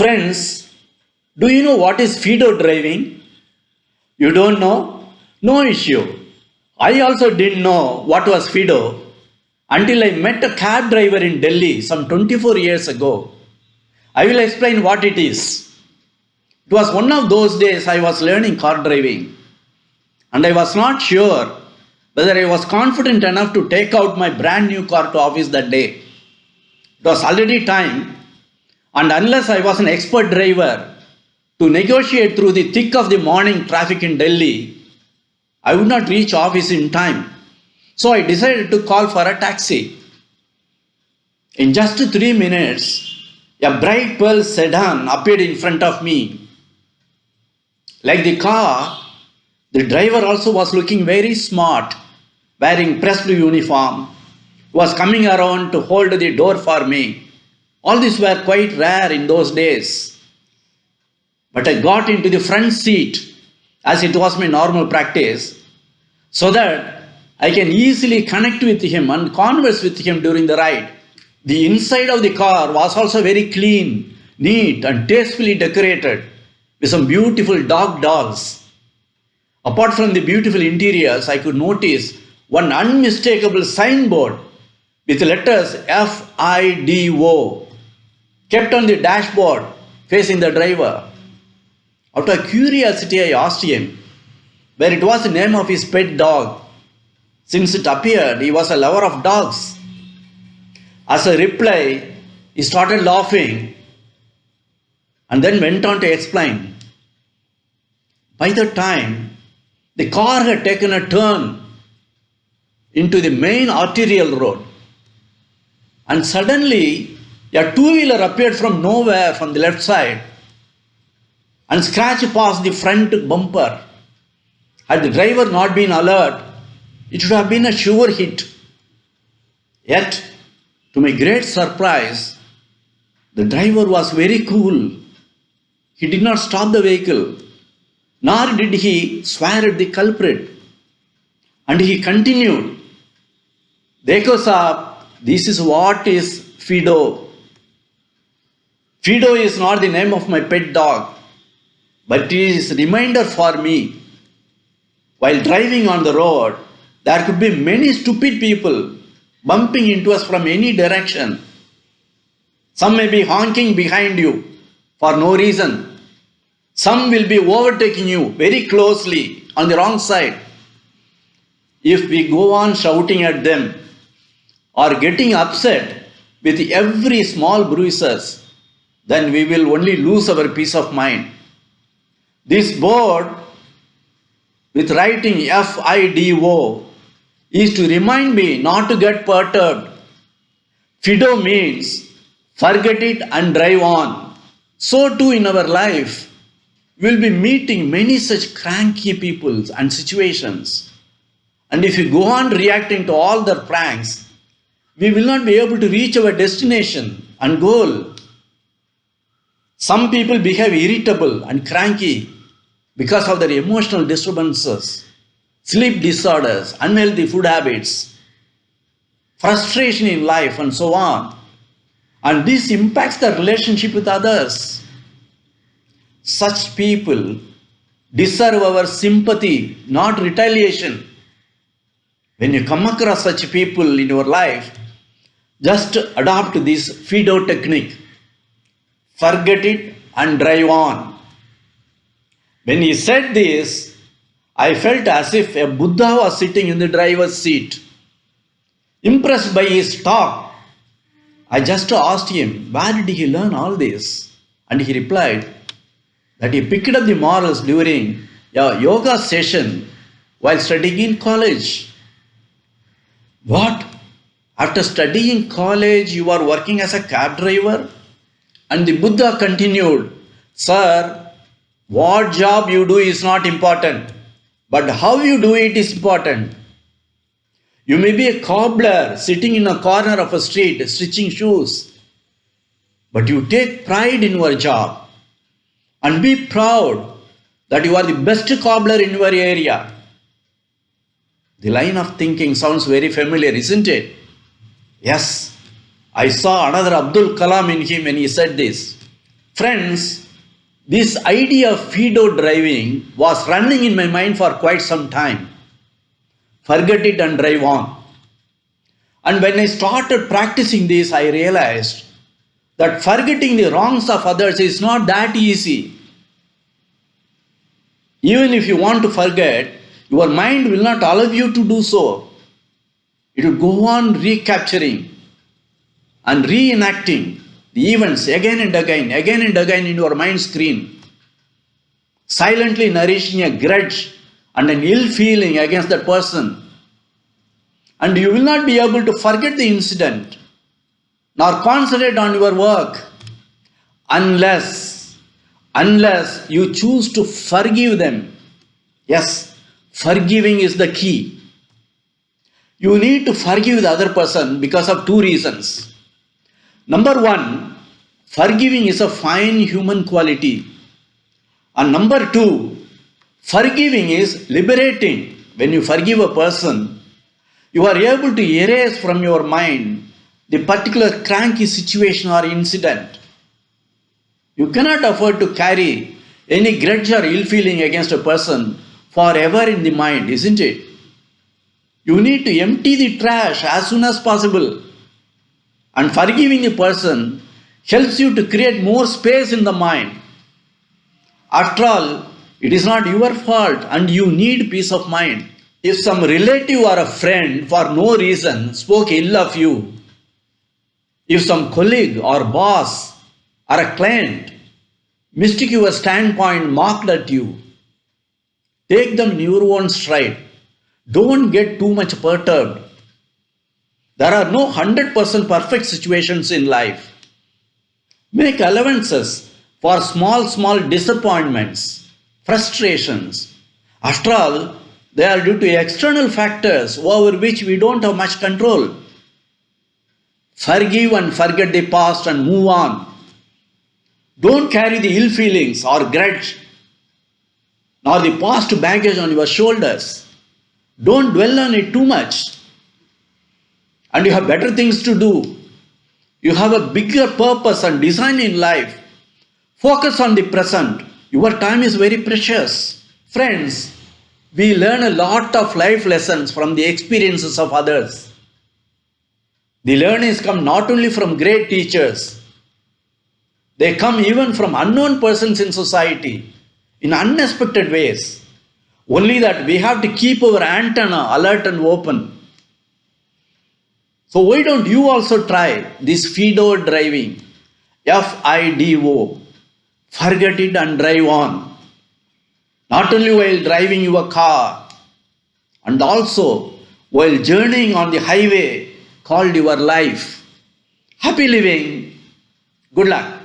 Friends, do you know what is Fido driving? You don't know? No issue. I also didn't know what was Fido until I met a cab driver in Delhi some 24 years ago. I will explain what it is. It was one of those days I was learning car driving and I was not sure whether I was confident enough to take out my brand new car to office that day. It was already time, and unless I was an expert driver to negotiate through the thick of the morning traffic in Delhi, I would not reach office in time. So I decided to call for a taxi. In just 3 minutes, a bright pearl sedan appeared in front of me. Like the car, the driver also was looking very smart, wearing pressed uniform, was coming around to hold the door for me. All these were quite rare in those days. But I got into the front seat as it was my normal practice so that I can easily connect with him and converse with him during the ride. The inside of the car was also very clean, neat and tastefully decorated with some beautiful dog dolls. Apart from the beautiful interiors, I could notice one unmistakable signboard with letters FIDO kept on the dashboard facing the driver. Out of curiosity, I asked him where it was the name of his pet dog, since it appeared he was a lover of dogs. As a reply, he started laughing and then went on to explain. By the time the car had taken a turn into the main arterial road, and suddenly a two-wheeler appeared from nowhere from the left side and scratched past the front bumper. Had the driver not been alert, it should have been a sure hit. Yet, to my great surprise, the driver was very cool. He did not stop the vehicle, nor did he swear at the culprit. And he continued, "Dekho saab, this is what is Fido. Fido is not the name of my pet dog, but it is a reminder for me. While driving on the road, there could be many stupid people bumping into us from any direction. Some may be honking behind you for no reason. Some will be overtaking you very closely on the wrong side. If we go on shouting at them or getting upset with every small bruises, then we will only lose our peace of mind. This board with writing FIDO is to remind me not to get perturbed. Fido means forget it and drive on. So too in our life, we will be meeting many such cranky people and situations. And if we go on reacting to all their pranks, we will not be able to reach our destination and goal. Some people behave irritable and cranky because of their emotional disturbances, sleep disorders, unhealthy food habits, frustration in life, and so on. And this impacts the relationship with others. Such people deserve our sympathy, not retaliation. When you come across such people in your life, just adopt this Fido technique. Forget it and drive on. When he said this, I felt as if a Buddha was sitting in the driver's seat. Impressed by his talk, I just asked him, where did he learn all this? And he replied that he picked up the morals during a yoga session while studying in college. What? After studying college, you are working as a cab driver? And the Buddha continued, Sir, what job you do is not important, but how you do it is important. You may be a cobbler sitting in a corner of a street stitching shoes, but you take pride in your job and be proud that you are the best cobbler in your area. The line of thinking sounds very familiar, isn't it? Yes, I saw another Abdul Kalam in him when he said this. Friends, this idea of Fido driving was running in my mind for quite some time. Forget it and drive on. And when I started practicing this, I realized that forgetting the wrongs of others is not that easy. Even if you want to forget, your mind will not allow you to do so. It will go on recapturing and reenacting the events again and again in your mind screen, silently nourishing a grudge and an ill feeling against that person. And you will not be able to forget the incident nor concentrate on your work unless you choose to forgive them. Yes, forgiving is the key. You need to forgive the other person because of two reasons. Number one, forgiving is a fine human quality. And number two, forgiving is liberating. When you forgive a person, you are able to erase from your mind the particular cranky situation or incident. You cannot afford to carry any grudge or ill feeling against a person forever in the mind, isn't it? You need to empty the trash as soon as possible. And forgiving a person helps you to create more space in the mind. After all, it is not your fault and you need peace of mind. If some relative or a friend for no reason spoke ill of you, if some colleague or boss or a client mistook your standpoint, mocked at you, take them in your own stride. Don't get too much perturbed. There are no 100% perfect situations in life. Make allowances for small disappointments, frustrations. After all, they are due to external factors over which we don't have much control. Forgive and forget the past and move on. Don't carry the ill feelings or grudge, nor the past baggage on your shoulders. Don't dwell on it too much. And you have better things to do. You have a bigger purpose and design in life. Focus on the present. Your time is very precious. Friends, we learn a lot of life lessons from the experiences of others. The learnings come not only from great teachers, they come even from unknown persons in society in unexpected ways. Only that we have to keep our antenna alert and open. So why don't you also try this Fido driving? F-I-D-O. Forget it and drive on. Not only while driving your car, and also while journeying on the highway called your life. Happy living. Good luck.